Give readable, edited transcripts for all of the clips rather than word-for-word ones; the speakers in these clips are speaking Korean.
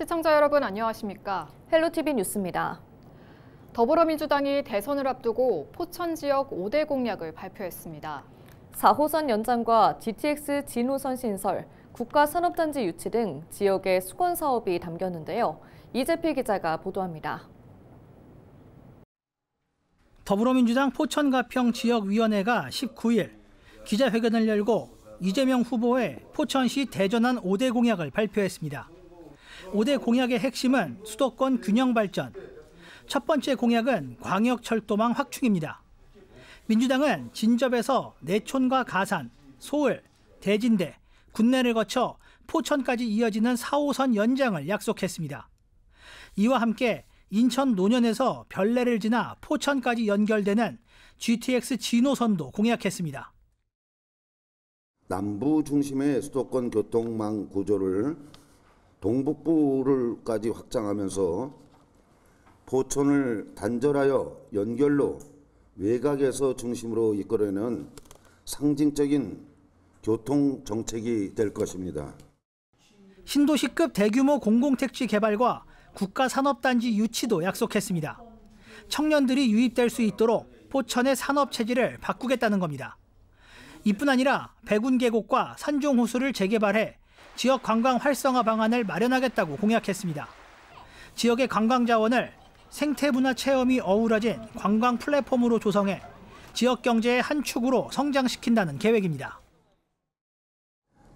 시청자 여러분 안녕하십니까? 헬로티비 뉴스입니다. 더불어민주당이 대선을 앞두고 포천 지역 5대 공약을 발표했습니다. 4호선 연장과 GTX 진호선 신설, 국가산업단지 유치 등 지역의 수건 사업이 담겼는데요. 이재필 기자가 보도합니다. 더불어민주당 포천가평 지역위원회가 19일 기자회견을 열고 이재명 후보의 포천시 대전안 5대 공약을 발표했습니다. 5대 공약의 핵심은 수도권 균형 발전. 첫 번째 공약은 광역철도망 확충입니다. 민주당은 진접에서 내촌과 가산, 소을, 대진대, 군내를 거쳐 포천까지 이어지는 4호선 연장을 약속했습니다. 이와 함께 인천 논현에서 별내를 지나 포천까지 연결되는 GTX 진호선도 공약했습니다. 남부 중심의 수도권 교통망 구조를 동북부를까지 확장하면서 포천을 단절하여 연결로 외곽에서 중심으로 이끌어내는 상징적인 교통 정책이 될 것입니다. 신도시급 대규모 공공택지 개발과 국가산업단지 유치도 약속했습니다. 청년들이 유입될 수 있도록 포천의 산업 체질을 바꾸겠다는 겁니다. 이뿐 아니라 백운 계곡과 산종호수를 재개발해 지역 관광 활성화 방안을 마련하겠다고 공약했습니다. 지역의 관광 자원을 생태문화 체험이 어우러진 관광 플랫폼으로 조성해 지역 경제의 한 축으로 성장시킨다는 계획입니다.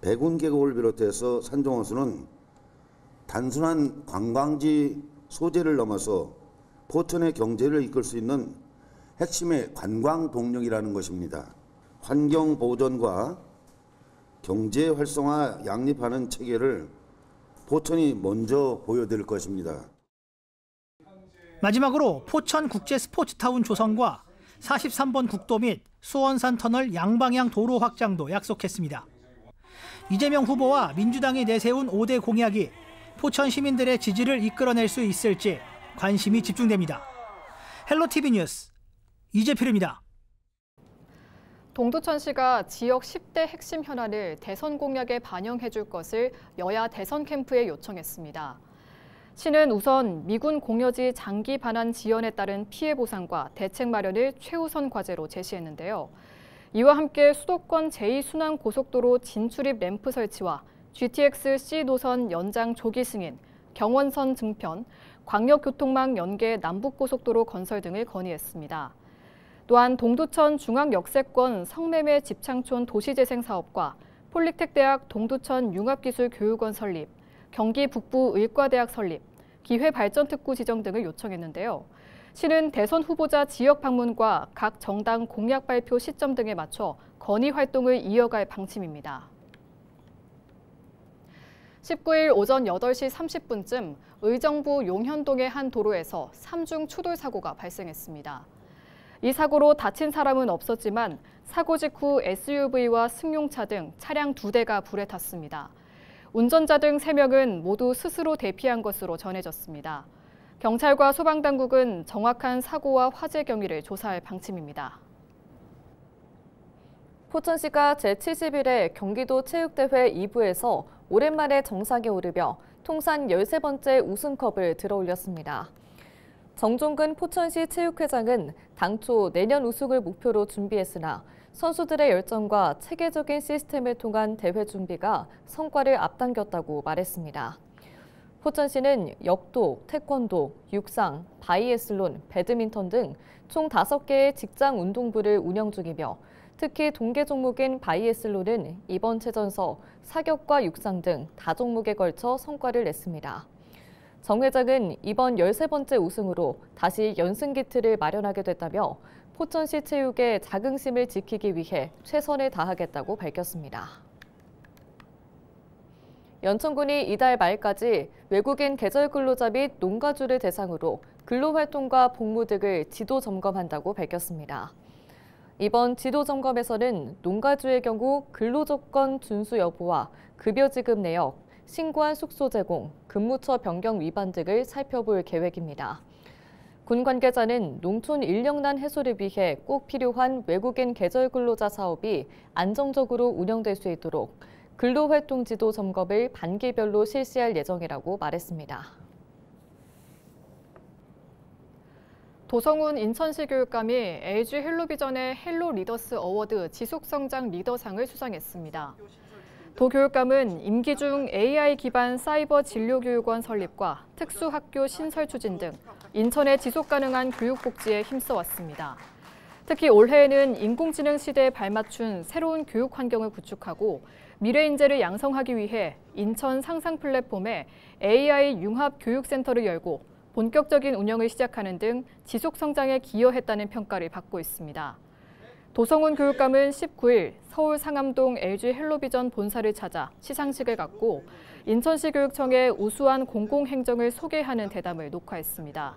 백운 계곡을 비롯해서 산종호수는 단순한 관광지 소재를 넘어서 포천의 경제를 이끌 수 있는 핵심의 관광 동력이라는 것입니다. 환경 보존과 경제 활성화 양립하는 체계를 포천이 먼저 보여드릴 것입니다. 마지막으로 포천 국제 스포츠타운 조성과 43번 국도 및 수원산 터널 양방향 도로 확장도 약속했습니다. 이재명 후보와 민주당이 내세운 5대 공약이 포천 시민들의 지지를 이끌어낼 수 있을지 관심이 집중됩니다. 헬로티비 뉴스 이재필입니다. 동두천시가 지역 10대 핵심 현안을 대선 공약에 반영해 줄 것을 여야 대선 캠프에 요청했습니다. 시는 우선 미군 공여지 장기 반환 지연에 따른 피해 보상과 대책 마련을 최우선 과제로 제시했는데요. 이와 함께 수도권 제2순환고속도로 진출입 램프 설치와 GTX C 노선 연장 조기 승인, 경원선 증편, 광역교통망 연계 남북고속도로 건설 등을 건의했습니다. 또한 동두천 중앙역세권 성매매 집창촌 도시재생 사업과 폴리텍대학 동두천 융합기술교육원 설립, 경기 북부 의과대학 설립, 기회발전특구 지정 등을 요청했는데요. 시는 대선 후보자 지역 방문과 각 정당 공약 발표 시점 등에 맞춰 건의 활동을 이어갈 방침입니다. 19일 오전 8시 30분쯤 의정부 용현동의 한 도로에서 3중 추돌 사고가 발생했습니다. 이 사고로 다친 사람은 없었지만 사고 직후 SUV와 승용차 등 차량 2대가 불에 탔습니다. 운전자 등 3명은 모두 스스로 대피한 것으로 전해졌습니다. 경찰과 소방당국은 정확한 사고와 화재 경위를 조사할 방침입니다. 포천시가 제71회 경기도 체육대회 2부에서 오랜만에 정상에 오르며 통산 13번째 우승컵을 들어올렸습니다. 정종근 포천시 체육회장은 당초 내년 우승을 목표로 준비했으나 선수들의 열정과 체계적인 시스템을 통한 대회 준비가 성과를 앞당겼다고 말했습니다. 포천시는 역도, 태권도, 육상, 바이애슬론, 배드민턴 등 총 5개의 직장 운동부를 운영 중이며 특히 동계 종목인 바이애슬론은 이번 체전서 사격과 육상 등 다종목에 걸쳐 성과를 냈습니다. 정 회장은 이번 13번째 우승으로 다시 연승 기틀을 마련하게 됐다며 포천시 체육의 자긍심을 지키기 위해 최선을 다하겠다고 밝혔습니다. 연천군이 이달 말까지 외국인 계절 근로자 및 농가주를 대상으로 근로활동과 복무 등을 지도 점검한다고 밝혔습니다. 이번 지도 점검에서는 농가주의 경우 근로조건 준수 여부와 급여 지급 내역, 신고한 숙소 제공, 근무처 변경 위반 등을 살펴볼 계획입니다. 군 관계자는 농촌 인력난 해소를 위해 꼭 필요한 외국인 계절 근로자 사업이 안정적으로 운영될 수 있도록 근로활동 지도 점검을 반기별로 실시할 예정이라고 말했습니다. 도성훈 인천시 교육감이 LG 헬로비전의 헬로 리더스 어워드 지속성장 리더상을 수상했습니다. 도 교육감은 임기 중 AI 기반 사이버 진료교육원 설립과 특수학교 신설 추진 등 인천의 지속가능한 교육복지에 힘써왔습니다. 특히 올해에는 인공지능 시대에 발맞춘 새로운 교육 환경을 구축하고 미래 인재를 양성하기 위해 인천 상상 플랫폼에 AI 융합 교육센터를 열고 본격적인 운영을 시작하는 등 지속 성장에 기여했다는 평가를 받고 있습니다. 도성훈 교육감은 19일 서울 상암동 LG 헬로비전 본사를 찾아 시상식을 갖고 인천시 교육청의 우수한 공공행정을 소개하는 대담을 녹화했습니다.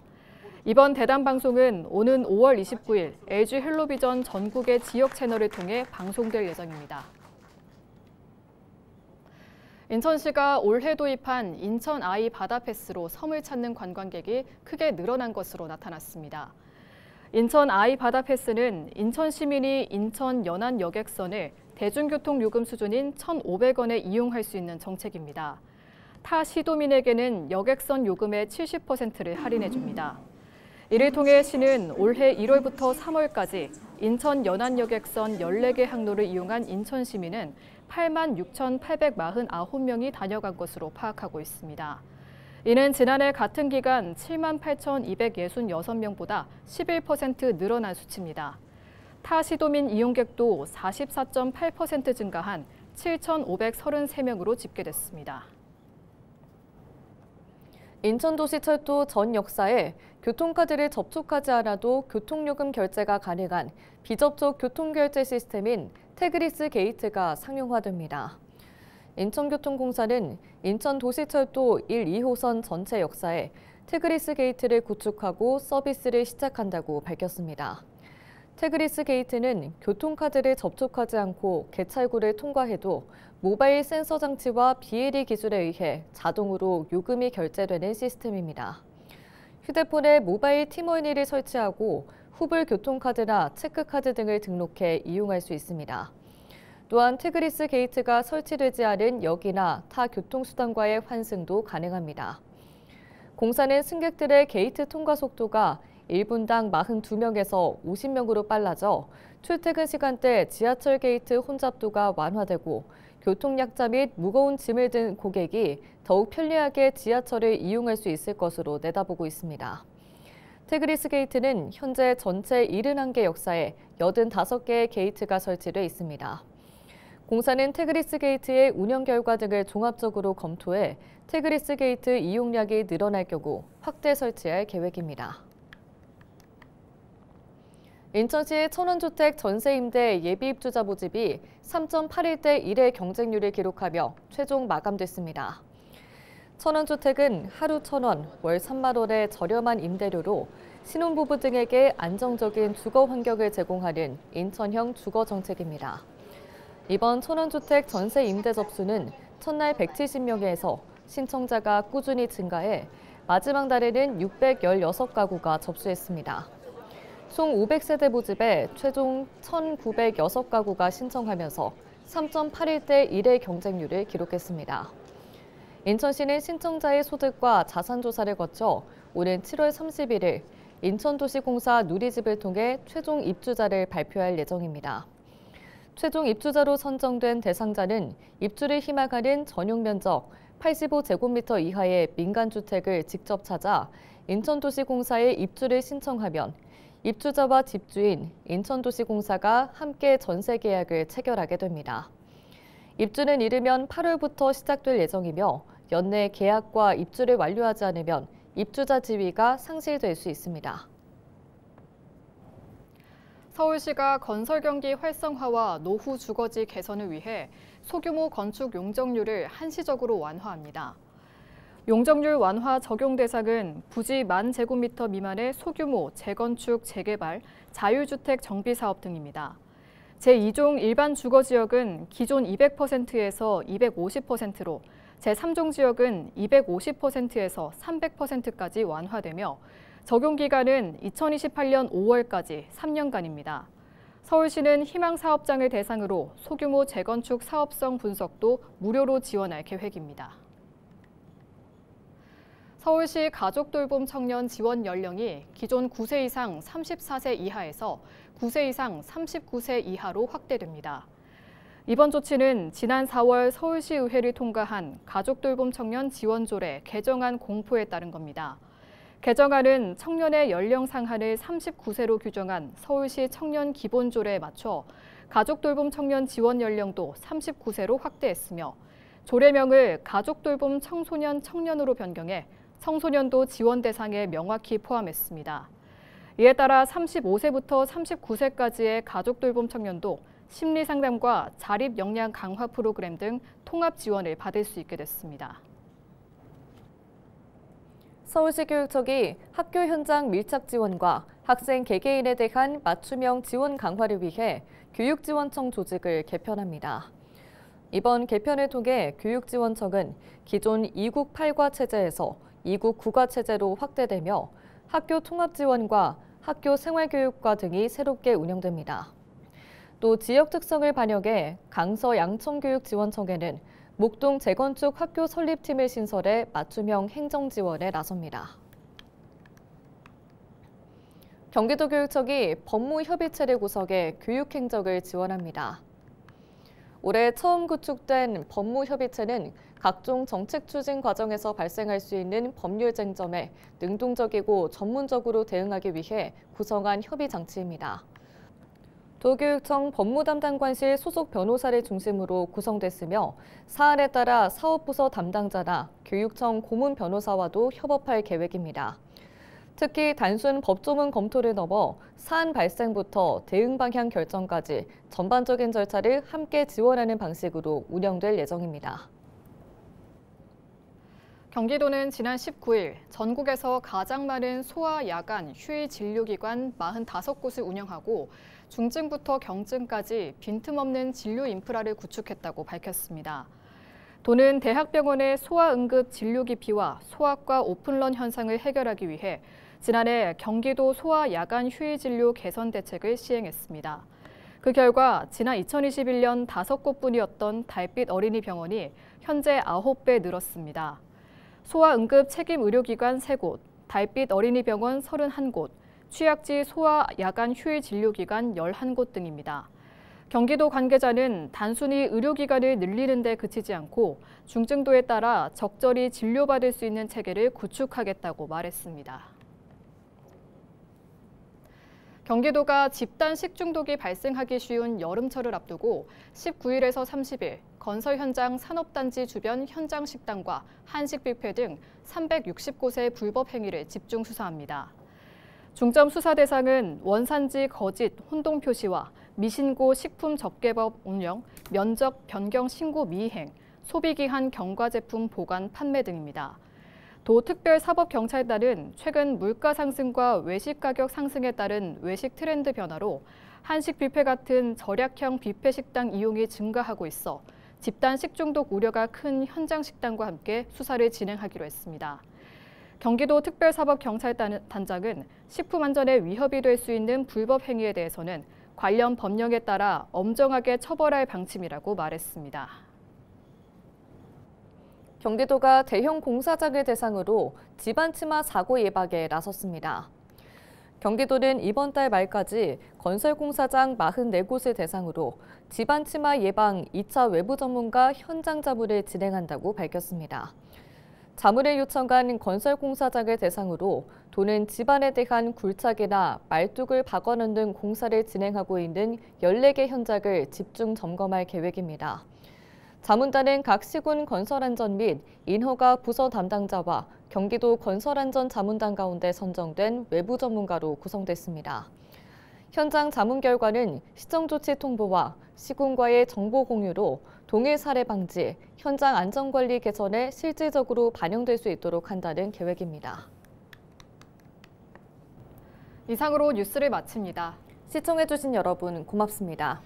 이번 대담 방송은 오는 5월 29일 LG 헬로비전 전국의 지역 채널을 통해 방송될 예정입니다. 인천시가 올해 도입한 인천 아이 바다 패스로 섬을 찾는 관광객이 크게 늘어난 것으로 나타났습니다. 인천 아이 바다 패스는 인천 시민이 인천 연안 여객선을 대중교통 요금 수준인 1,500원에 이용할 수 있는 정책입니다. 타 시도민에게는 여객선 요금의 70%를 할인해 줍니다. 이를 통해 시는 올해 1월부터 3월까지 인천 연안 여객선 14개 항로를 이용한 인천 시민은 86,849명이 다녀간 것으로 파악하고 있습니다. 이는 지난해 같은 기간 78,266명보다 11% 늘어난 수치입니다. 타 시도민 이용객도 44.8% 증가한 7,533명으로 집계됐습니다. 인천도시철도 전 역사에 교통카드를 접촉하지 않아도 교통요금 결제가 가능한 비접촉 교통결제 시스템인 태그리스 게이트가 상용화됩니다. 인천교통공사는 인천도시철도 1, 2호선 전체 역사에 태그리스 게이트를 구축하고 서비스를 시작한다고 밝혔습니다. 태그리스 게이트는 교통카드를 접촉하지 않고 개찰구를 통과해도 모바일 센서 장치와 BLE 기술에 의해 자동으로 요금이 결제되는 시스템입니다. 휴대폰에 모바일 티머니를 설치하고 후불 교통카드나 체크카드 등을 등록해 이용할 수 있습니다. 또한 태그리스 게이트가 설치되지 않은 역이나 타 교통수단과의 환승도 가능합니다. 공사는 승객들의 게이트 통과 속도가 1분당 42명에서 50명으로 빨라져 출퇴근 시간대 지하철 게이트 혼잡도가 완화되고 교통약자 및 무거운 짐을 든 고객이 더욱 편리하게 지하철을 이용할 수 있을 것으로 내다보고 있습니다. 태그리스 게이트는 현재 전체 71개 역사에 85개의 게이트가 설치돼 있습니다. 공사는 태그리스 게이트의 운영 결과 등을 종합적으로 검토해 태그리스 게이트 이용량이 늘어날 경우 확대 설치할 계획입니다. 인천시의 천원주택 전세임대 예비입주자 모집이 3.81대 1의 경쟁률을 기록하며 최종 마감됐습니다. 천원주택은 하루 1,000원, 월 3만 원의 저렴한 임대료로 신혼부부 등에게 안정적인 주거 환경을 제공하는 인천형 주거 정책입니다. 이번 천원주택 전세 임대 접수는 첫날 170명에서 신청자가 꾸준히 증가해 마지막 날에는 616가구가 접수했습니다. 총 500세대 모집에 최종 1,906가구가 신청하면서 3.81대 1의 경쟁률을 기록했습니다. 인천시는 신청자의 소득과 자산 조사를 거쳐 오는 7월 31일 인천도시공사 누리집을 통해 최종 입주자를 발표할 예정입니다. 최종 입주자로 선정된 대상자는 입주를 희망하는 전용 면적 85제곱미터 이하의 민간주택을 직접 찾아 인천도시공사에 입주를 신청하면 입주자와 집주인, 인천도시공사가 함께 전세 계약을 체결하게 됩니다. 입주는 이르면 8월부터 시작될 예정이며 연내 계약과 입주를 완료하지 않으면 입주자 지위가 상실될 수 있습니다. 서울시가 건설 경기 활성화와 노후 주거지 개선을 위해 소규모 건축 용적률을 한시적으로 완화합니다. 용적률 완화 적용 대상은 부지 10,000제곱미터 미만의 소규모 재건축, 재개발, 자유주택 정비 사업 등입니다. 제2종 일반 주거 지역은 기존 200%에서 250%로, 제3종 지역은 250%에서 300%까지 완화되며 적용 기간은 2028년 5월까지 3년간입니다. 서울시는 희망사업장을 대상으로 소규모 재건축 사업성 분석도 무료로 지원할 계획입니다. 서울시 가족돌봄 청년 지원 연령이 기존 9세 이상 34세 이하에서 9세 이상 39세 이하로 확대됩니다. 이번 조치는 지난 4월 서울시의회를 통과한 가족돌봄 청년 지원조례 개정안 공포에 따른 겁니다. 개정안은 청년의 연령 상한을 39세로 규정한 서울시 청년 기본조례에 맞춰 가족돌봄 청년 지원 연령도 39세로 확대했으며 조례명을 가족돌봄 청소년 청년으로 변경해 청소년도 지원 대상에 명확히 포함했습니다. 이에 따라 35세부터 39세까지의 가족돌봄 청년도 심리상담과 자립 역량 강화 프로그램 등 통합 지원을 받을 수 있게 됐습니다. 서울시 교육청이 학교 현장 밀착 지원과 학생 개개인에 대한 맞춤형 지원 강화를 위해 교육지원청 조직을 개편합니다. 이번 개편을 통해 교육지원청은 기존 2국 8과 체제에서 2국 9과 체제로 확대되며 학교 통합 지원과 학교 생활교육과 등이 새롭게 운영됩니다. 또 지역 특성을 반영해 강서 양천교육지원청에는 목동 재건축 학교 설립팀을 신설해 맞춤형 행정 지원에 나섭니다. 경기도교육청이 법무협의체를 구성해 교육행정을 지원합니다. 올해 처음 구축된 법무협의체는 각종 정책 추진 과정에서 발생할 수 있는 법률 쟁점에 능동적이고 전문적으로 대응하기 위해 구성한 협의 장치입니다. 도교육청 법무담당관실 소속 변호사를 중심으로 구성됐으며 사안에 따라 사업부서 담당자나 교육청 고문 변호사와도 협업할 계획입니다. 특히 단순 법조문 검토를 넘어 사안 발생부터 대응 방향 결정까지 전반적인 절차를 함께 지원하는 방식으로 운영될 예정입니다. 경기도는 지난 19일 전국에서 가장 많은 소아 야간 휴일 진료기관 45곳을 운영하고 중증부터 경증까지 빈틈없는 진료 인프라를 구축했다고 밝혔습니다. 도는 대학병원의 소아 응급 진료 기피와 소아과 오픈런 현상을 해결하기 위해 지난해 경기도 소아 야간 휴일 진료 개선 대책을 시행했습니다. 그 결과 지난 2021년 5곳뿐이었던 달빛 어린이병원이 현재 9배 늘었습니다. 소아 응급 책임 의료기관 3곳, 달빛 어린이병원 31곳, 취약지 소아 야간 휴일 진료기관 11곳 등입니다. 경기도 관계자는 단순히 의료기관을 늘리는 데 그치지 않고 중증도에 따라 적절히 진료받을 수 있는 체계를 구축하겠다고 말했습니다. 경기도가 집단 식중독이 발생하기 쉬운 여름철을 앞두고 19일에서 30일 건설 현장 산업단지 주변 현장 식당과 한식 뷔페 등 360곳의 불법 행위를 집중 수사합니다. 중점 수사 대상은 원산지 거짓 혼동 표시와 미신고 식품 접객법 운영, 면적 변경 신고 미이행, 소비기한 경과 제품 보관 판매 등입니다. 도 특별사법경찰단은 최근 물가 상승과 외식 가격 상승에 따른 외식 트렌드 변화로 한식 뷔페 같은 절약형 뷔페 식당 이용이 증가하고 있어 집단 식중독 우려가 큰 현장 식당과 함께 수사를 진행하기로 했습니다. 경기도 특별사법경찰단장은 식품 안전에 위협이 될 수 있는 불법 행위에 대해서는 관련 법령에 따라 엄정하게 처벌할 방침이라고 말했습니다. 경기도가 대형 공사장을 대상으로 집안 치마 사고 예방에 나섰습니다. 경기도는 이번 달 말까지 건설 공사장 44곳을 대상으로 집안 치마 예방 2차 외부 전문가 현장 자문을 진행한다고 밝혔습니다. 자문을 요청한 건설 공사장을 대상으로 도는 집안에 대한 굴착이나 말뚝을 박아넣는 등 공사를 진행하고 있는 14개 현장을 집중 점검할 계획입니다. 자문단은 각 시군 건설안전 및 인허가 부서 담당자와 경기도 건설안전 자문단 가운데 선정된 외부 전문가로 구성됐습니다. 현장 자문 결과는 시정조치 통보와 시군과의 정보 공유로 동일 사례 방지, 현장 안전관리 개선에 실질적으로 반영될 수 있도록 한다는 계획입니다. 이상으로 뉴스를 마칩니다. 시청해주신 여러분 고맙습니다.